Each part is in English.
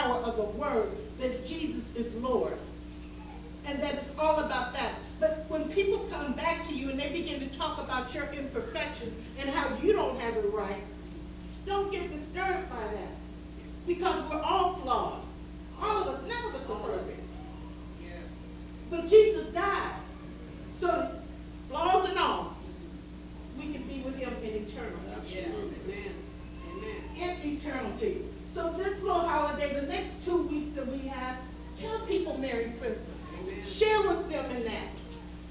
power of the word that Jesus is Lord. And that it's all about that. But when people come back to you and they begin to talk about your imperfections and how you don't have it right, don't get disturbed by that. Because we're all flawed. All of us, none of us are perfect. But Jesus died. So, flaws and all, we can be with him in eternity. Yeah. Amen. Amen. In eternity. So this little holiday, the next 2 weeks that we have, tell people Merry Christmas. Amen. Share with them in that.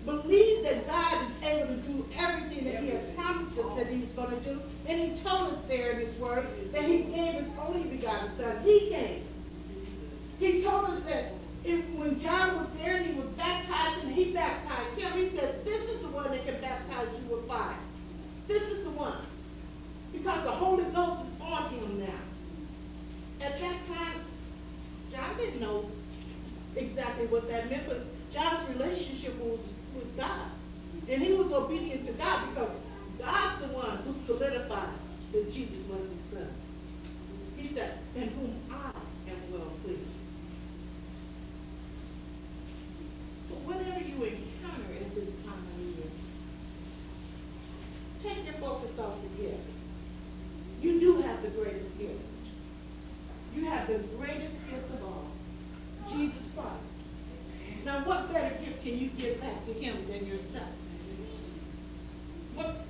Believe that God is able to do everything that he has promised us that he's going to do. And he told us there in his word that he gave his only begotten son. He came. He told us that when John was there and he was baptized and he baptized him, he said, this is the one that can baptize you with fire. This is the one. Because the Holy Ghost is on him now. At that time, John didn't know exactly what that meant, but John's relationship was with God. And he was obedient to God because God's the one who solidified that Jesus was his son. He said, in whom I am well pleased. So whatever you encounter at this time of year, take your focus off the gift. You do have the greatest gift. You have the greatest gift of all, Jesus Christ. Now, what better gift can you give back to him than yourself? What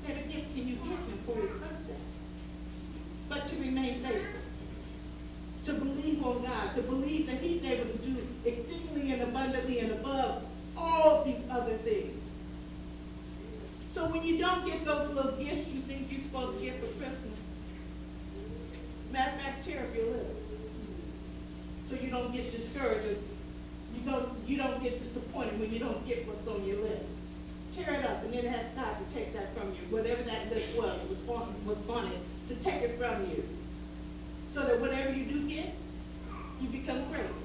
better gift can you give him for his birthday? But to remain faithful, to believe on God, to believe that he's able to do exceedingly and abundantly and above all these other things. So when you don't get those little gifts you think you're supposed to get for Christmas, matter of fact, tear up your list. So you don't get discouraged. You don't get disappointed when you don't get what's on your list. Tear it up and then ask God to take that from you. Whatever that list was on it, to take it from you. So that whatever you do get, you become grateful.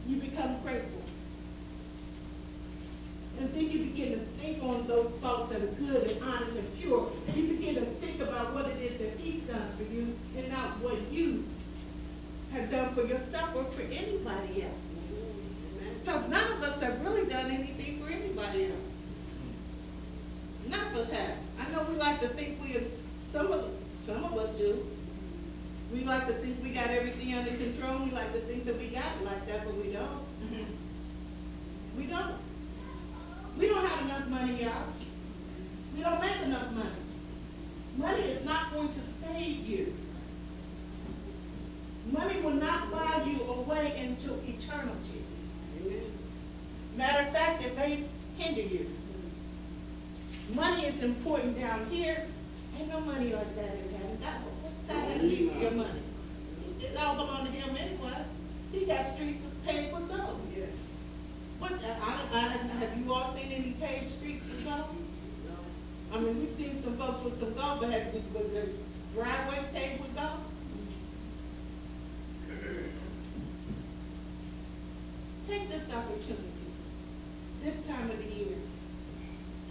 You become grateful. And then you begin to think on those thoughts that are good and honest and pure. And you begin to think about what it is that he's done for you and not what you have done for yourself or for anybody else. Because none of us have really done anything for anybody else. None of us have. I know we like to think some of us do. We like to think we got everything under control. We like to think that we got it like that, but we don't. We don't. We don't have enough money, y'all. We don't make enough money. Money is not going to save you. Money will not buy you away into eternity. Matter of fact, it may hinder you. Money is important down here. Ain't no money like that in heaven. What's that to do for your money? It all belong to him anyway. He got streets paved with gold. Have you all seen any paved streets with gold? No. I mean, we've seen some folks with some gold, but was their driveway paved with gold? Take this opportunity, this time of the year,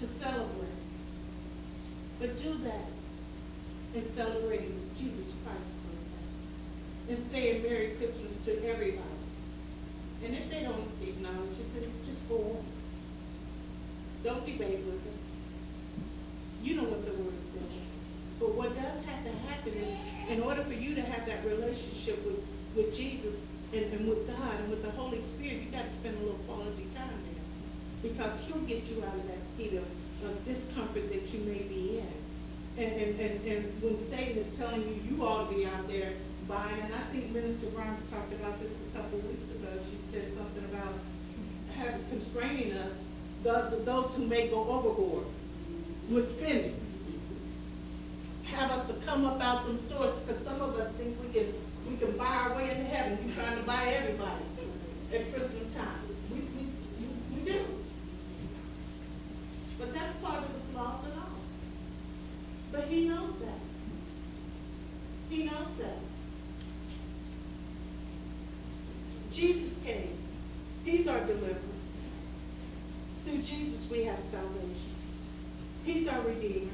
to celebrate. But do that in celebrating Jesus Christ's birthday. And saying Merry Christmas to everybody. And if they don't acknowledge it, then just go on. Don't debate with them. You know what the word says. But what does have to happen is, in order for you to have that relationship with Jesus and with God and with the Holy Spirit, you got to spend a little quality time there. Because he'll get you out of that state of discomfort that you may be in. And when Satan is telling you, you ought to be out there buying, and I think Minister Grimes talked about this a couple of weeks ago. She said something about constraining us, those who may go overboard with spending. Have us to come up out from stores, because some of us think we can buy our way into heaven. We're trying to buy everybody at Christmas time. We do. But that's part of the flaws and all. But he knows that. He knows that. Jesus came. He's our deliverer. Through Jesus we have salvation. He's our Redeemer.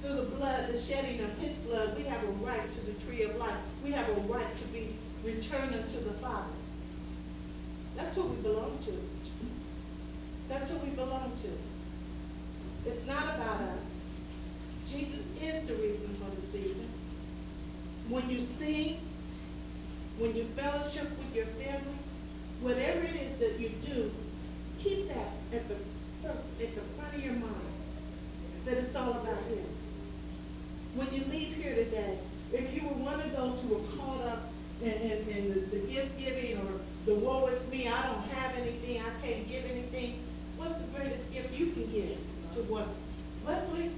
Through the blood, the shedding of his blood, we have a right to the tree of life. We have a right to be returned unto the Father. That's who we belong to. That's who we belong to. It's not about us. Jesus is the reason for the season. When you sing, when you fellowship with your family, whatever it is that you do, keep that at the front of your mind, that it's all about Him. When you leave here today, if you were one of those who were caught up in the gift giving or the woe is me, I don't have anything, I can't give anything, what's the greatest gift you can give to what? What, please?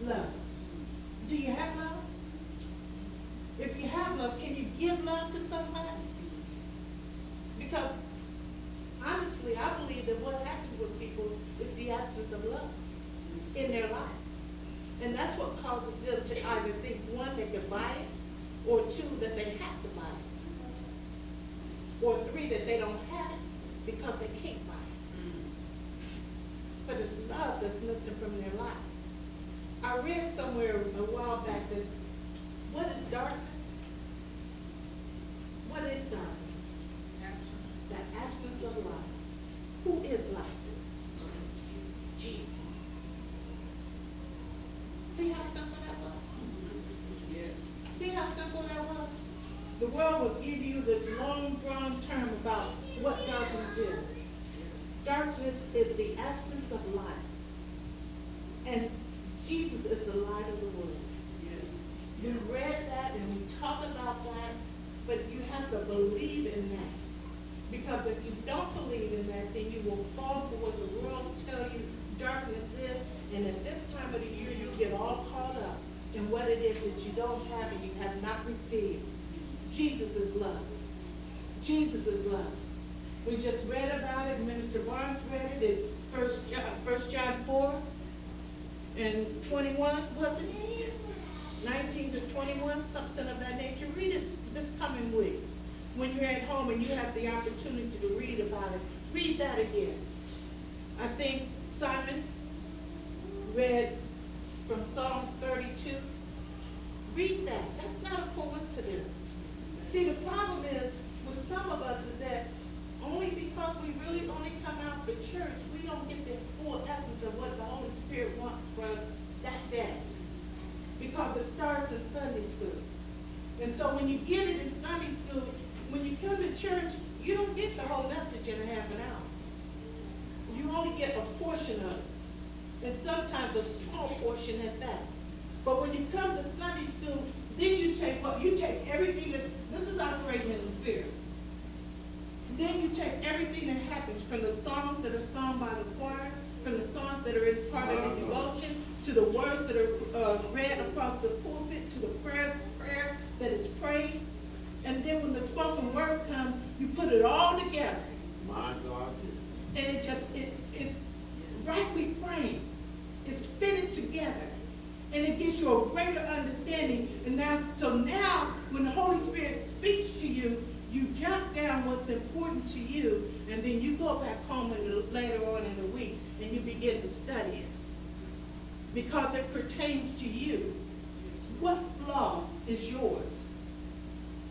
Love. Do you have love? If you have love, can you give love to somebody? Because honestly, I believe that what happens with people is the absence of love in their life. And that's what causes them to either think, one, they can buy it, or two, that they have to buy it, or three, that they don't have it because they can't buy it. But it's love that's missing from their life. I read somewhere a while back that what is darkness? What is darkness? The absence of life. Who is life? Jesus. See how simple that was? Yes. See how simple that was? The world will give you this long drawn term about what darkness is. Darkness is the absence of light. And Jesus is the light of the world. Yes. We read that and we talk about that, but you have to believe in that. Because if you don't believe in that, then you will fall for what the world tells you darkness is, and at this time of the year, you get all caught up in what it is that you don't have and you have not received. Jesus is love. Jesus is love. We just read about it. Minister Barnes read it in 1 John 4 and 21, was it? 19 to 21, something of that nature. Read it this coming week. When you're at home and you have the opportunity to read about it, read that again. I think Simon read from Psalm 32. Read that. That's not a coincidence. See, the problem is with some of us is that only because we really only come out for church, we don't get the full essence of what the Holy Spirit wants for us that day. Because it starts in Sunday school. And so when you get it in Sunday school, when you come to church, you don't get the whole message in a half an hour. You only get a portion of it. And sometimes a small portion at that. But when you come to Sunday school, then you take everything this is operating in the Spirit. Then you take everything that happens from the songs that are sung by the choir, from the songs that are in part of the devotion, to the words that are read across the pulpit, to the prayer that is prayed. And then when the spoken word comes, you put it all together. My God. And it's rightly framed. It's fitted together. And it gives you a greater understanding. And now, when the Holy Spirit speaks to you, you jot down what's important to you, and then you go back home later on in the week, and you begin to study it. Because it pertains to you. What flaw is yours?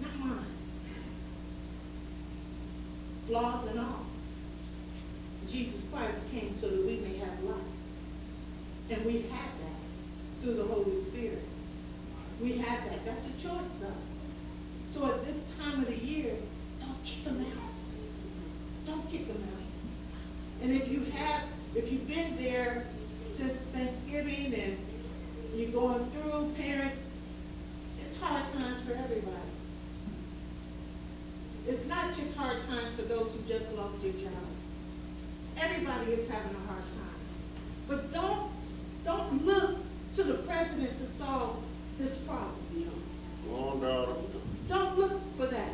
Not mine. Flaws and all. Jesus Christ came so that we may have life. And we have that through the Holy Spirit. We have that. That's a choice, though. So at this time of the year, don't kick them out. Don't kick them out. And if you've been there since Thanksgiving and you're going through, parents, it's hard times for everybody. It's not just hard times for those who just lost their child. Everybody is having a hard time. But don't look to the president to solve this problem. Go on, daughter. Don't look for that.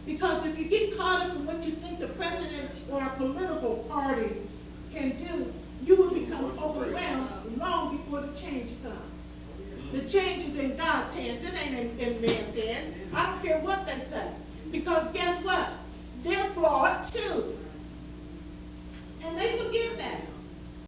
Because if you get caught up in what you think the president or a political party can do, you will become overwhelmed long before the change comes. The change is in God's hands. It ain't in man's hands. I don't care what they say. Because guess what? They're flawed too. And they forget that.